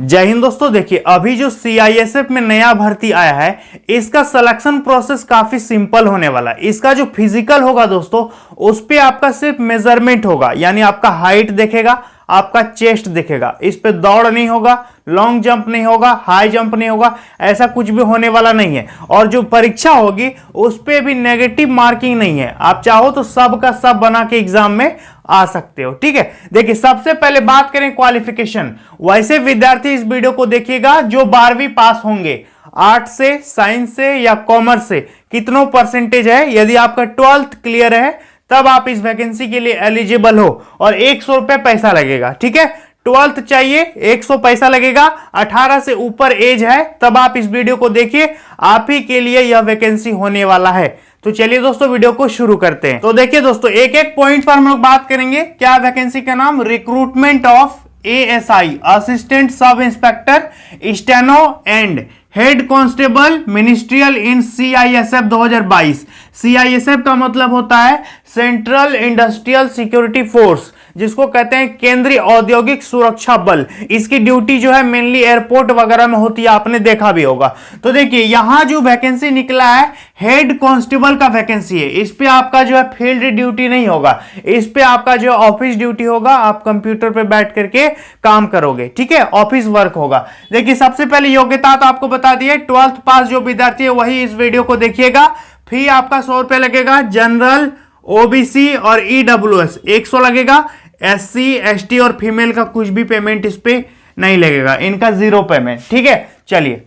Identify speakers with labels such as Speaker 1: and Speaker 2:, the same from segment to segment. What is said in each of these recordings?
Speaker 1: जय हिंद दोस्तों। देखिए अभी जो सीआईएसएफ में नया भर्ती आया है इसका सिलेक्शन प्रोसेस काफी सिंपल होने वाला है। इसका जो फिजिकल होगा दोस्तों उस पे आपका सिर्फ मेजरमेंट होगा, यानी आपका हाइट देखेगा, आपका चेस्ट देखेगा। इस पे दौड़ नहीं होगा, लॉन्ग जंप नहीं होगा, हाई जंप नहीं होगा, ऐसा कुछ भी होने वाला नहीं है। और जो परीक्षा होगी उस पे भी नेगेटिव मार्किंग नहीं है। आप चाहो तो सब का सब बना के एग्जाम में आ सकते हो। ठीक है, देखिए सबसे पहले बात करें क्वालिफिकेशन। वैसे विद्यार्थी इस वीडियो को देखिएगा जो 12वीं पास होंगे, आर्ट से, साइंस से या कॉमर्स से, कितनों परसेंटेज है। यदि आपका 12th क्लियर है तब आप इस वैकेंसी के लिए एलिजिबल हो और 100 रुपए पैसा लगेगा। ठीक है, 12th चाहिए, 100 पैसा लगेगा। 18 से ऊपर एज है तब आप इस वीडियो को देखिए, आप ही के लिए यह वैकेंसी होने वाला है। तो चलिए दोस्तों वीडियो को शुरू करते हैं। तो देखिए दोस्तों एक एक पॉइंट पर हम लोग बात करेंगे। क्या वैकेंसी का नाम, recruitment of ASI assistant sub inspector steno and head constable ministerial in CISF 2022। CISF का मतलब होता है सेंट्रल इंडस्ट्रियल सिक्योरिटी फोर्स, जिसको कहते हैं केंद्रीय औद्योगिक सुरक्षा बल। इसकी ड्यूटी जो है मेनली एयरपोर्ट वगैरह में होती है, आपने देखा भी होगा। तो देखिए यहां जो वैकेंसी निकला है हेड कांस्टेबल का वैकेंसी है। इस पे आपका जो है फील्ड ड्यूटी नहीं होगा, इस पे आपका जो ऑफिस ड्यूटी होगा। आप कंप्यूटर पे बैठ करके काम करोगे। ठीक है, ऑफिस वर्क होगा। देखिए सबसे पहले योग्यता तो आपको बता दिए, 12th पास जो विद्यार्थी है वही इस वीडियो को देखिएगा। फी आपका 100 रुपए लगेगा। जनरल, ओबीसी और ईडब्ल्यूएस 100 लगेगा। एससी, एसटी और फीमेल का कुछ भी पेमेंट इस पे नहीं लगेगा, इनका 0 पेमेंट। ठीक है, चलिए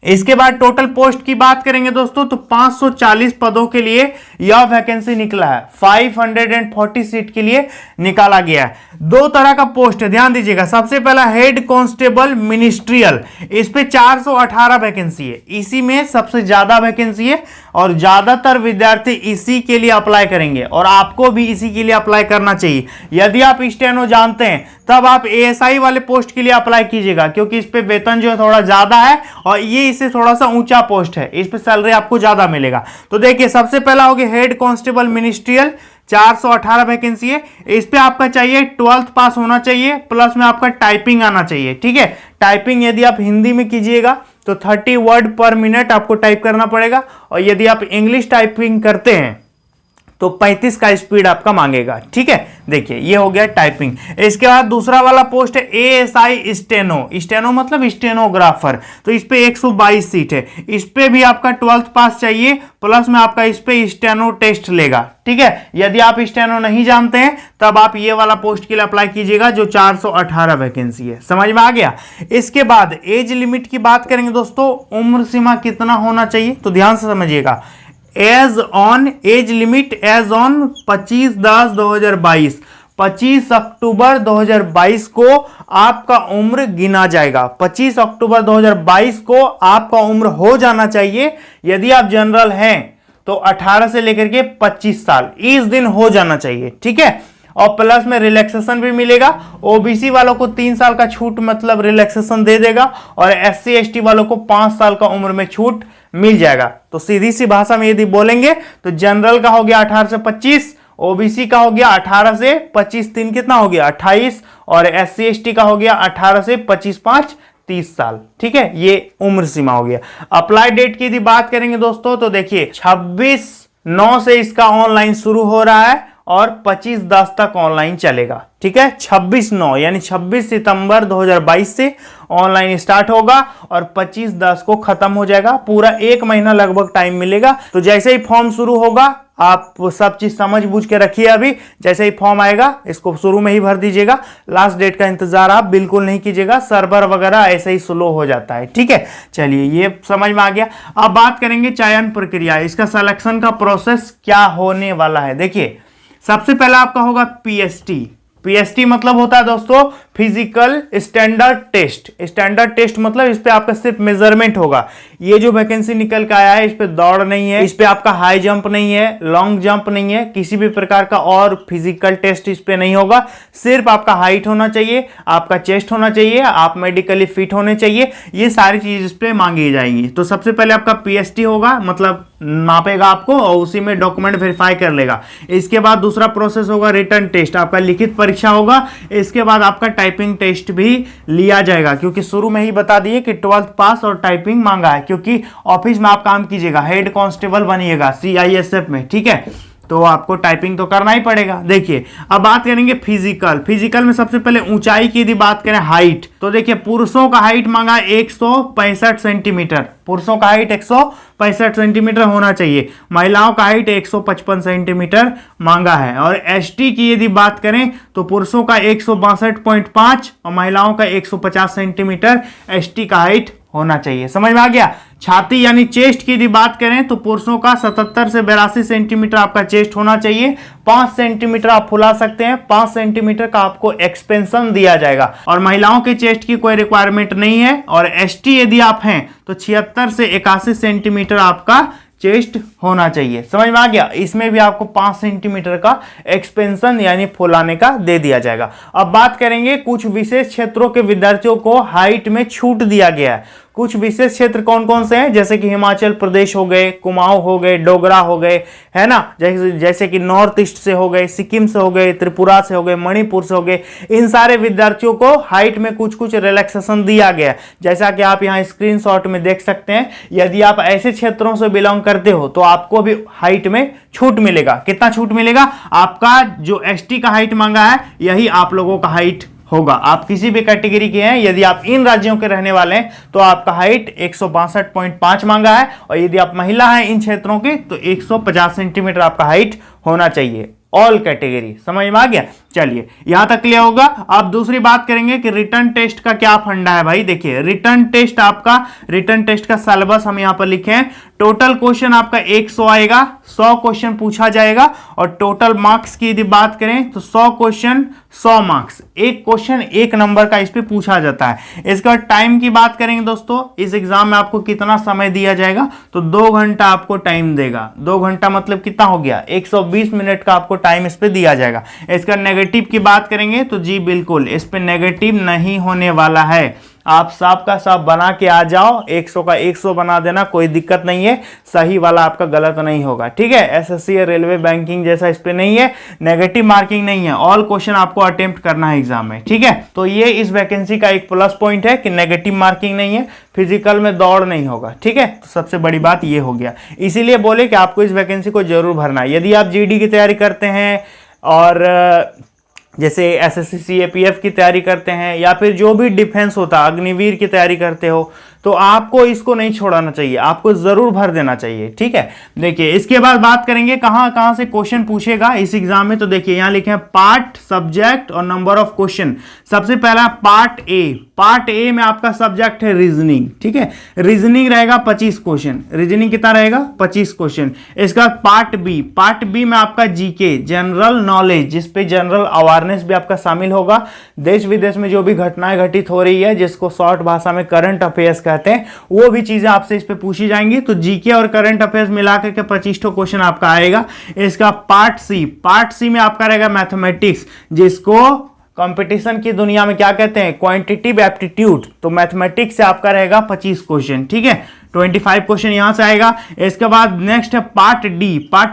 Speaker 1: इसके बाद टोटल पोस्ट की बात करेंगे दोस्तों तो 540 पदों के लिए यह वैकेंसी निकला है। 540 सीट के लिए निकाला गया है। 2 तरह का पोस्ट है, ध्यान दीजिएगा। सबसे पहला हेड कांस्टेबल मिनिस्ट्रियल, इस पे 418 वैकेंसी है। इसी में सबसे ज्यादा वैकेंसी है और ज्यादातर विद्यार्थी इसी के लिए अप्लाई करेंगे और आपको भी इसी के लिए अप्लाई करना चाहिए। यदि आप स्टेनो जानते हैं तब आप एएसआई वाले पोस्ट के लिए अप्लाई कीजिएगा, क्योंकि इस पे वेतन जो है थोड़ा ज्यादा है और ये इससे थोड़ा सा ऊंचा पोस्ट है, इस पे सैलरी आपको ज्यादा मिलेगा। तो देखिए सबसे पहला हो गया हेड कांस्टेबल मिनिस्ट्रियल, 418 वैकेंसी है। इस पे आपका चाहिए 12th पास होना चाहिए, प्लस में आपका टाइपिंग आना चाहिए। ठीक है, टाइपिंग यदि आप हिंदी में कीजिएगा तो 30 वर्ड पर मिनट आपको टाइप करना पड़ेगा, और यदि आप इंग्लिश टाइपिंग करते हैं तो 35 का स्पीड आपका मांगेगा। ठीक है, देखिए ये हो गया टाइपिंग। इसके बाद दूसरा वाला पोस्ट है एएसआई स्टेनो। स्टेनो मतलब स्टेनोग्राफर, तो इस पे 122 सीट है। इस पे भी आपका 12th पास चाहिए, प्लस में आपका इस पे स्टेनो टेस्ट लेगा। ठीक है, यदि आप स्टेनो नहीं जानते हैं तब आप ये वाला पोस्ट के लिए अप्लाई कीजिएगा जो 418 वैकेंसी है। समझ में आ गया। इसके बाद एज लिमिट की बात करेंगे दोस्तों, उम्र सीमा कितना होना चाहिए तो ध्यान से समझिएगा। एज लिमिट एज ऑन 25/10/2022, 25 अक्टूबर 2022 को आपका उम्र गिना जाएगा। 25 अक्टूबर 2022 को आपका उम्र हो जाना चाहिए। यदि आप जनरल हैं तो 18 से लेकर के 25 साल इस दिन हो जाना चाहिए। ठीक है, और प्लस में रिलैक्सेशन भी मिलेगा। ओबीसी वालों को 3 साल का छूट मतलब रिलैक्सेशन दे देगा, और एससी एसटी वालों को 5 साल का उम्र में छूट मिल जाएगा। तो सीधी सी भाषा में यदि बोलेंगे तो जनरल का हो गया 18 से 25, ओबीसी का हो गया 18 से 25, 3 कितना हो गया 28, और एससी एसटी का हो गया 18 से 25, 5 30 साल। ठीक है, ये उम्र सीमा हो गया। अप्लाई डेट की यदि बात करेंगे दोस्तों तो देखिए 26/9 से इसका ऑनलाइन शुरू हो रहा है और 25/10 तक ऑनलाइन चलेगा। ठीक है, 26/9 यानी 26 सितंबर 2022 से ऑनलाइन स्टार्ट होगा और 25/10 को खत्म हो जाएगा। पूरा 1 महीना लगभग टाइम मिलेगा। तो जैसे ही फॉर्म शुरू होगा आप सब चीज समझ बूझ के रखिए। अभी जैसे ही फॉर्म आएगा इसको शुरू में ही भर दीजिएगा। लास्ट डेट का इंतजार आप बिल्कुल नहीं कीजिएगा, सर्वर वगैरह ऐसे ही स्लो हो जाता है। ठीक है, चलिए ये समझ में आ गया। अब बात करेंगे चयन प्रक्रिया, इसका सिलेक्शन का प्रोसेस क्या होने वाला है। देखिए सबसे पहला आपका होगा पीएसटी। पीएसटी मतलब होता है दोस्तों physical standard test. Standard test मतलब इस पे आपका सिर्फ मेजरमेंट होगा। ये जो वैकेंसी निकल के आया है इस पे दौड़ नहीं है, इस पे आपका हाई जंप नहीं है, लॉन्ग जंप नहीं है, किसी भी प्रकार का और फिजिकल टेस्ट इस पे नहीं होगा। सिर्फ आपका हाइट होना चाहिए, आपका चेस्ट होना चाहिए, आप मेडिकली फिट होने चाहिए। ये सारी चीज इस पे मांगी जाएंगी। तो सबसे पहले आपका पीएसटी होगा, मतलब मापेगा आपको और उसी में डॉक्यूमेंट वेरीफाई कर लेगा। इसके बाद दूसरा प्रोसेस होगा रिटन टेस्ट, आपका लिखित परीक्षा होगा। इसके बाद आपका टाइपिंग टेस्ट भी लिया जाएगा, क्योंकि शुरू में ही बता दिए कि 12th पास और टाइपिंग मांगा है, क्योंकि ऑफिस में आप काम कीजिएगा, हेड कांस्टेबल बनिएगा सीआईएसएफ में, ठीक है, तो आपको टाइपिंग तो करना ही पड़ेगा। देखिए अब बात करेंगे फिजिकल में सबसे पहले ऊंचाई की यदि बात करें, हाइट, तो देखिए पुरुषों का हाइट मांगा 165 सेंटीमीटर, पुरुषों का हाइट 165 सेंटीमीटर होना चाहिए, महिलाओं का हाइट 155 सेंटीमीटर मांगा है। और एसटी की यदि बात करें तो पुरुषों का 162.5 और महिलाओं का 150 सेंटीमीटर एसटी का हाइट होना चाहिए। समझ में आ गया। छाती यानी चेस्ट की यदि बात करें तो पुरुषों का 77 से 82 सेंटीमीटर आपका चेस्ट होना चाहिए, 5 सेंटीमीटर आप फुला सकते हैं, 5 सेंटीमीटर का आपको एक्सपेंशन दिया जाएगा। और महिलाओं के चेस्ट की कोई रिक्वायरमेंट नहीं है। और एसटी यदि आप हैं तो 76 से 81 सेंटीमीटर आपका चेस्ट होना चाहिए। समझ में आ गया। इसमें भी आपको 5 सेंटीमीटर का एक्सपेंशन यानी फुलाने का दे दिया जाएगा। अब बात करेंगे कुछ विशेष क्षेत्रों के विद्यार्थियों को हाइट में छूट दिया गया है। कुछ विशेष क्षेत्र कौन कौन से हैं, जैसे कि हिमाचल प्रदेश हो गए, कुमाऊं हो गए, डोगरा हो गए, है ना, जैसे कि नॉर्थ ईस्ट से हो गए, सिक्किम से हो गए, त्रिपुरा से हो गए, मणिपुर से हो गए, इन सारे विद्यार्थियों को हाइट में कुछ कुछ रिलैक्सेशन दिया गया है। जैसा कि आप यहाँ स्क्रीनशॉट में देख सकते हैं। यदि आप ऐसे क्षेत्रों से बिलोंग करते हो तो आपको भी हाइट में छूट मिलेगा। कितना छूट मिलेगा? आपका जो एसटी का हाइट मांगा है यही आप लोगों का हाइट होगा। आप किसी भी कैटेगरी के हैं, यदि आप इन राज्यों के रहने वाले हैं तो आपका हाइट 162.5 मांगा है, और यदि आप महिला हैं इन क्षेत्रों के तो 150 सेंटीमीटर आपका हाइट होना चाहिए। All category. समझ में आ गया। चलिए यहां तक क्लियर होगा। अब दूसरी बात करेंगे कि रिटर्न टेस्ट का क्या फंडा है भाई। देखिए रिटर्न टेस्ट का सिलेबस हम यहां पर लिखे हैं। टोटल क्वेश्चन आपका 100 आएगा, 100 क्वेश्चन पूछा जाएगा। और टोटल मार्क्स की यदि बात करें तो 100 क्वेश्चन 100 मार्क्स, एक क्वेश्चन 1 नंबर का इस पे पूछा जाता है। इसके बाद टाइम की बात करेंगे दोस्तों, इस एग्जाम में आपको कितना समय दिया जाएगा, तो 2 घंटा आपको टाइम देगा। 2 घंटा मतलब कितना हो गया, 120 मिनट का आपको टाइम इस पे दिया जाएगा। इसका नेगेटिव की बात करेंगे तो जी बिल्कुल इस पे नेगेटिव नहीं होने वाला है। आप सब का सब बना के आ जाओ, 100 का 100 बना देना, कोई दिक्कत नहीं है। सही वाला आपका गलत नहीं होगा, ठीक है। एसएससी रेलवे बैंकिंग जैसा इस पे नहीं है, नेगेटिव मार्किंग नहीं है। ऑल क्वेश्चन आपको अटेम्प्ट करना है एग्जाम में, ठीक है। तो ये इस वैकेंसी का एक प्लस पॉइंट है कि नेगेटिव मार्किंग नहीं है, फिजिकल में दौड़ नहीं होगा, ठीक है। तो सबसे बड़ी बात ये हो गया, इसीलिए बोले कि आपको इस वैकेंसी को जरूर भरना है। यदि आप जीडी की तैयारी करते हैं और जैसे एसएससी सीएपीएफ की तैयारी करते हैं, या फिर जो भी डिफेंस होता है, अग्निवीर की तैयारी करते हो, तो आपको इसको नहीं छोड़ना चाहिए, आपको जरूर भर देना चाहिए, ठीक है। देखिए इसके बाद बात करेंगे कहां कहां से क्वेश्चन पूछेगा इस एग्जाम में। तो देखिए यहां लिखे हैं पार्ट, सब्जेक्ट और नंबर ऑफ क्वेश्चन। सबसे पहला पार्ट ए में आपका सब्जेक्ट है रीजनिंग, ठीक है। रीजनिंग रहेगा 25 क्वेश्चन। रीजनिंग कितना रहेगा, 25 क्वेश्चन। इसका पार्ट बी में आपका जीके, जनरल नॉलेज, जिसपे जनरल अवेयरनेस भी आपका शामिल होगा। देश विदेश में जो भी घटनाएं घटित हो रही है, जिसको शॉर्ट भाषा में करंट अफेयर्स कहते हैं, वो भी चीजें आपसे इस पे पूछी जाएंगी। तो जीके और करंट अफेयर्स मिलाकर के 25 क्वेश्चन आपका आएगा। इसका पार्ट सी में आपका रहेगा मैथमेटिक्स, जिसको कंपटीशन की दुनिया में क्या कहते हैं, क्वांटिटेटिव एप्टीट्यूड। तो मैथमेटिक्स से आपका रहेगा 25 क्वेश्चन, ठीक है। 25 क्वेश्चन यहां से आएगा। इसके बाद नेक्स्ट है पार्ट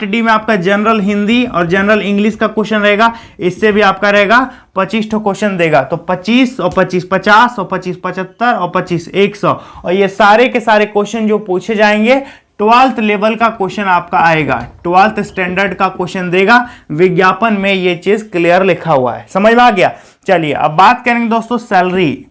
Speaker 1: डी में आपका जनरल हिंदी और जनरल इंग्लिश का क्वेश्चन रहेगा। इससे भी आपका रहेगा 25 क्वेश्चन देगा। तो 25 और 25 50 और 25 75 और 25 100, और ये सारे के सारे क्वेश्चन जो पूछे जाएंगे 12th लेवल का क्वेश्चन आपका आएगा, 12th स्टैंडर्ड का क्वेश्चन देगा। विज्ञापन में ये चीज क्लियर लिखा हुआ है, समझ में आ गया। चलिए अब बात करेंगे दोस्तों सैलरी।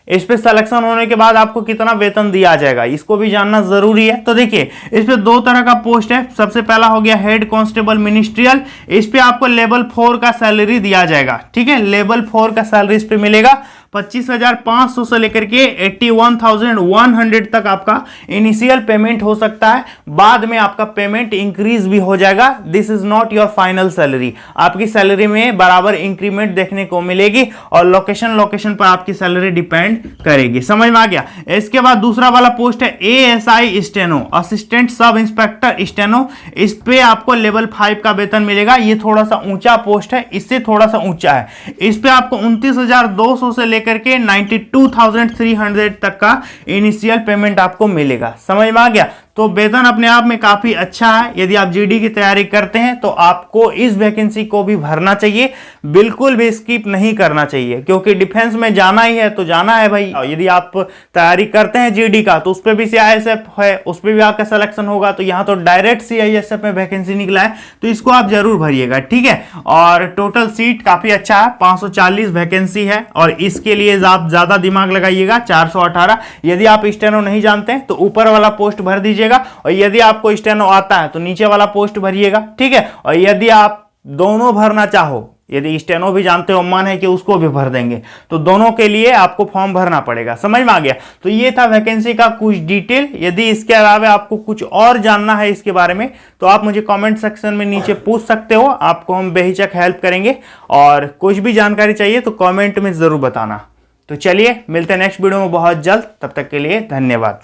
Speaker 1: इस पे सिलेक्शन होने के बाद आपको कितना वेतन दिया जाएगा, इसको भी जानना जरूरी है। तो देखिए इस पे 2 तरह का पोस्ट है। सबसे पहला हो गया हेड कांस्टेबल मिनिस्ट्रियल। इस पे आपको लेवल 4 का सैलरी दिया जाएगा, ठीक है। लेवल 4 का सैलरी इस पे मिलेगा। 25,500 से लेकर के 81,100 तक आपका इनिशियल पेमेंट हो सकता है। बाद में आपका पेमेंट इंक्रीज भी हो जाएगा। This is not your final salary. आपकी सैलरी में बराबर इंक्रीमेंट देखने को मिलेगी, और लोकेशन पर आपकी सैलरी डिपेंड करेगी। समझ में आ गया। इसके बाद दूसरा वाला पोस्ट है ASI steno, assistant sub inspector steno. इस पे आपको लेवल 5 का वेतन मिलेगा। ये थोड़ा सा ऊंचा पोस्ट है, इससे थोड़ा सा ऊंचा है। इस पे आपको 29,200 से लेकर के 92,300 तक का इनिशियल पेमेंट आपको मिलेगा। समझ में आ गया। तो वेतन अपने आप में काफी अच्छा है। यदि आप जीडी की तैयारी करते हैं तो आपको इस वैकेंसी को भी भरना चाहिए, बिल्कुल भी स्किप नहीं करना चाहिए, क्योंकि डिफेंस में जाना ही है तो जाना है भाई। यदि आप तैयारी करते हैं जीडी का तो उस पर भी सीआईएसएफ है, उस पर भी आपका सिलेक्शन होगा। तो यहाँ तो डायरेक्ट सीआईएसएफ में वैकेंसी निकला है, तो इसको आप जरूर भरिएगा, ठीक है। और टोटल सीट काफी अच्छा है, 540 वैकेंसी है, और इसके लिए आप ज्यादा दिमाग लगाइएगा, 418। यदि आप स्टेनो नहीं जानते हैं तो ऊपर वाला पोस्ट भर दीजिएगा, और यदि आपको स्टेनो आता है तो नीचे वाला पोस्ट भरिएगा, ठीक है। और यदि आप दोनों भरना चाहो, यदि स्टेनो भी जानते हो, मन है कि उसको भी भर देंगे, तो दोनों के लिए आपको फॉर्म भरना पड़ेगा। समझ में आ गया? तो ये था वैकेंसी का कुछ डिटेल। यदि इसके अलावा आपको कुछ और जानना है इसके बारे में तो आप मुझे कमेंट सेक्शन में नीचे पूछ सकते हो, आपको हम बेहिचक हेल्प करेंगे। और कुछ भी जानकारी चाहिए तो कमेंट में जरूर बताना। तो चलिए मिलते हैं नेक्स्ट वीडियो में बहुत जल्द, तब तक के लिए धन्यवाद।